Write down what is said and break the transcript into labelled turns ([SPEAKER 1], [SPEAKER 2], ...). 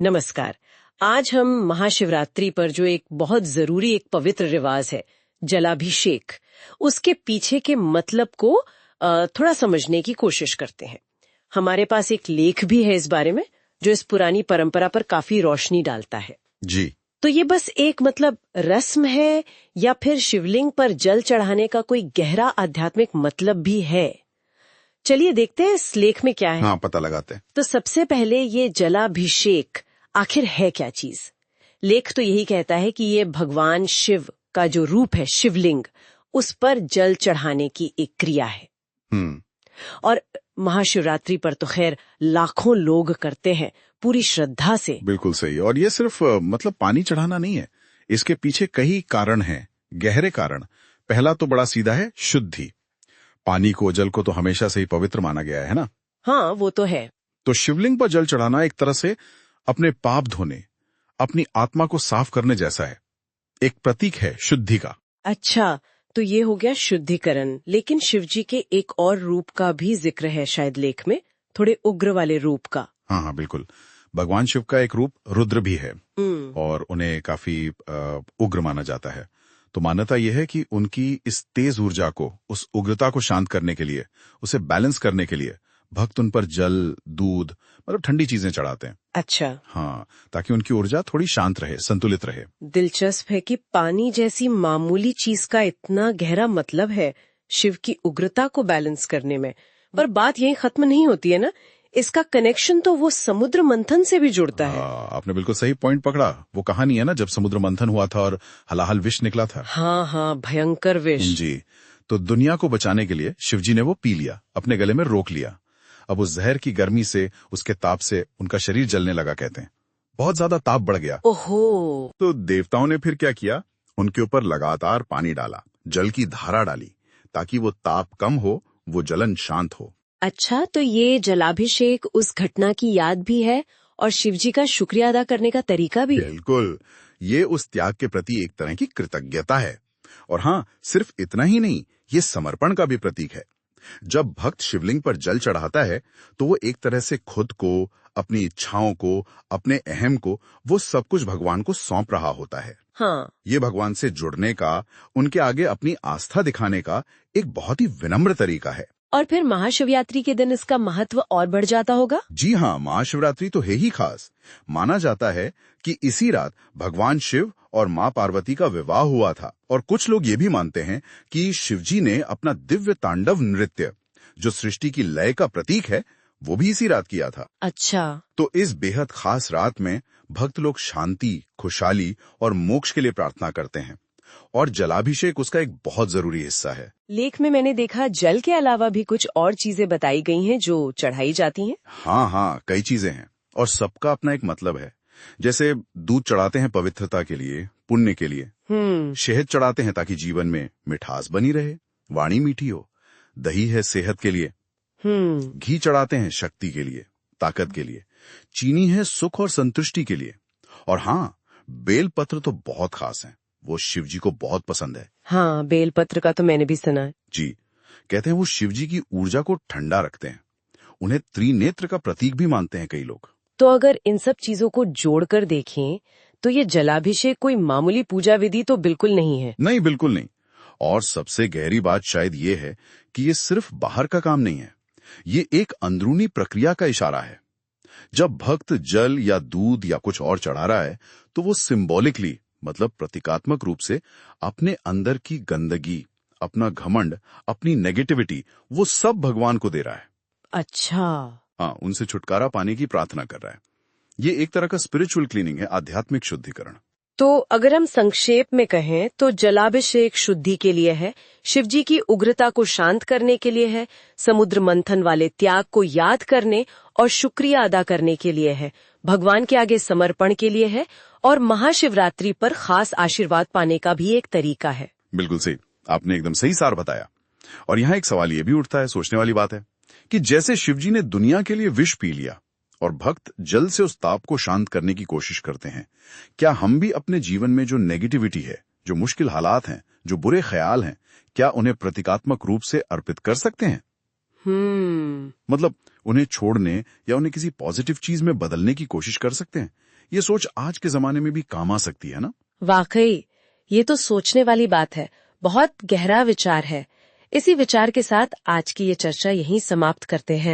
[SPEAKER 1] नमस्कार। आज हम महाशिवरात्रि पर जो एक बहुत जरूरी एक पवित्र रिवाज है, जलाभिषेक, उसके पीछे के मतलब को थोड़ा समझने की कोशिश करते हैं। हमारे पास एक लेख भी है इस बारे में जो इस पुरानी परंपरा पर काफी रोशनी डालता है।
[SPEAKER 2] जी।
[SPEAKER 1] तो ये बस एक रस्म है या फिर शिवलिंग पर जल चढ़ाने का कोई गहरा आध्यात्मिक मतलब भी है? चलिए देखते हैं इस लेख में क्या है।
[SPEAKER 2] हाँ, पता लगाते हैं।
[SPEAKER 1] तो सबसे पहले ये जलाभिषेक आखिर है क्या चीज? लेख तो यही कहता है कि ये भगवान शिव का जो रूप है, शिवलिंग, उस पर जल चढ़ाने की एक क्रिया है। और महाशिवरात्रि पर तो खैर लाखों लोग करते हैं पूरी श्रद्धा से।
[SPEAKER 2] बिल्कुल सही। और ये सिर्फ पानी चढ़ाना नहीं है, इसके पीछे कई कारण हैं, गहरे कारण। पहला तो बड़ा सीधा है, शुद्धि। पानी को, जल को तो हमेशा से ही पवित्र माना गया है ना।
[SPEAKER 1] हाँ, वो तो है।
[SPEAKER 2] तो शिवलिंग पर जल चढ़ाना एक तरह से अपने पाप धोने, अपनी आत्मा को साफ करने जैसा है, एक प्रतीक है शुद्धि का।
[SPEAKER 1] अच्छा, तो ये हो गया शुद्धिकरण। लेकिन शिवजी के एक और रूप का भी जिक्र है शायद लेख में, थोड़े उग्र वाले रूप का।
[SPEAKER 2] हाँ हाँ, बिल्कुल। भगवान शिव का एक रूप रुद्र भी है और उन्हें काफी उग्र माना जाता है। तो मान्यता यह है कि उनकी इस तेज ऊर्जा को, उस उग्रता को शांत करने के लिए, उसे बैलेंस करने के लिए भक्त उन पर जल, दूध, ठंडी चीजें चढ़ाते हैं।
[SPEAKER 1] अच्छा।
[SPEAKER 2] हाँ, ताकि उनकी ऊर्जा थोड़ी शांत रहे, संतुलित रहे।
[SPEAKER 1] दिलचस्प है कि पानी जैसी मामूली चीज का इतना गहरा मतलब है शिव की उग्रता को बैलेंस करने में। पर बात यही खत्म नहीं होती है ना, इसका कनेक्शन तो वो समुद्र मंथन से भी जुड़ता है।
[SPEAKER 2] आपने बिल्कुल सही पॉइंट पकड़ा। वो कहानी है ना, जब समुद्र मंथन हुआ था और हलाहल विष निकला था।
[SPEAKER 1] हाँ हाँ, भयंकर विष।
[SPEAKER 2] जी। तो दुनिया को बचाने के लिए शिवजी ने वो पी लिया, अपने गले में रोक लिया। अब उस जहर की गर्मी से, उसके ताप से उनका शरीर जलने लगा, कहते हैं। बहुत ज्यादा ताप बढ़ गया।
[SPEAKER 1] ओहो।
[SPEAKER 2] तो देवताओं ने फिर क्या किया, उनके ऊपर लगातार पानी डाला, जल की धारा डाली, ताकि वो ताप कम हो, वो जलन शांत हो।
[SPEAKER 1] अच्छा, तो ये जलाभिषेक उस घटना की याद भी है और शिवजी का शुक्रिया अदा करने का तरीका भी।
[SPEAKER 2] बिल्कुल, ये उस त्याग के प्रति एक तरह की कृतज्ञता है। और हाँ, सिर्फ इतना ही नहीं, ये समर्पण का भी प्रतीक है। जब भक्त शिवलिंग पर जल चढ़ाता है तो वो एक तरह से खुद को, अपनी इच्छाओं को, अपने अहम को, वो सब कुछ भगवान को सौंप रहा होता है।
[SPEAKER 1] हाँ।
[SPEAKER 2] ये भगवान से जुड़ने का, उनके आगे अपनी आस्था दिखाने का एक बहुत ही विनम्र तरीका है।
[SPEAKER 1] और फिर महाशिवरात्रि के दिन इसका महत्व और बढ़ जाता होगा।
[SPEAKER 2] जी हाँ, महाशिवरात्रि तो है ही खास। माना जाता है कि इसी रात भगवान शिव और माँ पार्वती का विवाह हुआ था। और कुछ लोग ये भी मानते हैं कि शिवजी ने अपना दिव्य तांडव नृत्य, जो सृष्टि की लय का प्रतीक है, वो भी इसी रात किया था।
[SPEAKER 1] अच्छा।
[SPEAKER 2] तो इस बेहद खास रात में भक्त लोग शांति, खुशहाली और मोक्ष के लिए प्रार्थना करते हैं। और जलाभिषेक उसका एक बहुत जरूरी हिस्सा है।
[SPEAKER 1] लेख में मैंने देखा जल के अलावा भी कुछ और चीजें बताई गई हैं जो चढ़ाई जाती हैं।
[SPEAKER 2] हाँ, कई चीजें हैं और सबका अपना एक मतलब है। जैसे दूध चढ़ाते हैं पवित्रता के लिए, पुण्य के लिए। शहद चढ़ाते हैं ताकि जीवन में मिठास बनी रहे, वाणी मीठी हो। दही है सेहत के लिए। घी चढ़ाते हैं शक्ति के लिए, ताकत के लिए। चीनी है सुख और संतुष्टि के लिए। और हाँ, बेलपत्र तो बहुत खास है, वो शिवजी को बहुत पसंद है।
[SPEAKER 1] हाँ, बेलपत्र का तो मैंने भी सुना है।
[SPEAKER 2] जी, कहते हैं वो शिवजी की ऊर्जा को ठंडा रखते हैं। उन्हें त्रिनेत्र का प्रतीक भी मानते हैं कई लोग।
[SPEAKER 1] तो अगर इन सब चीजों को जोड़कर देखें तो ये जलाभिषेक कोई मामूली पूजा विधि तो बिल्कुल नहीं है।
[SPEAKER 2] नहीं, बिल्कुल नहीं। और सबसे गहरी बात शायद ये है कि ये सिर्फ बाहर का काम नहीं है, ये एक अंदरूनी प्रक्रिया का इशारा है। जब भक्त जल या दूध या कुछ और चढ़ा रहा है तो वो सिंबॉलिकली, प्रतीकात्मक रूप से अपने अंदर की गंदगी, अपना घमंड, अपनी नेगेटिविटी, वो सब भगवान को दे रहा है।
[SPEAKER 1] अच्छा।
[SPEAKER 2] हाँ, उनसे छुटकारा पाने की प्रार्थना कर रहा है। ये एक तरह का स्पिरिचुअल क्लीनिंग है, आध्यात्मिक शुद्धिकरण।
[SPEAKER 1] तो अगर हम संक्षेप में कहें तो जलाभिषेक शुद्धि के लिए है, शिवजी की उग्रता को शांत करने के लिए है, समुद्र मंथन वाले त्याग को याद करने और शुक्रिया अदा करने के लिए है, भगवान के आगे समर्पण के लिए है, और महाशिवरात्रि पर खास आशीर्वाद पाने का भी एक तरीका है।
[SPEAKER 2] बिल्कुल सही, आपने एकदम सही सार बताया। और यहाँ एक सवाल ये भी उठता है, सोचने वाली बात है, कि जैसे शिवजी ने दुनिया के लिए विष पी लिया और भक्त जल से उस ताप को शांत करने की कोशिश करते हैं, क्या हम भी अपने जीवन में जो नेगेटिविटी है, जो मुश्किल हालात हैं, जो बुरे ख्याल हैं, क्या उन्हें प्रतीकात्मक रूप से अर्पित कर सकते हैं? उन्हें छोड़ने या उन्हें किसी पॉजिटिव चीज में बदलने की कोशिश कर सकते हैं, ये सोच आज के जमाने में भी काम आ सकती है ना?
[SPEAKER 1] वाकई, ये तो सोचने वाली बात है। बहुत गहरा विचार है। इसी विचार के साथ आज की ये चर्चा यहीं समाप्त करते हैं।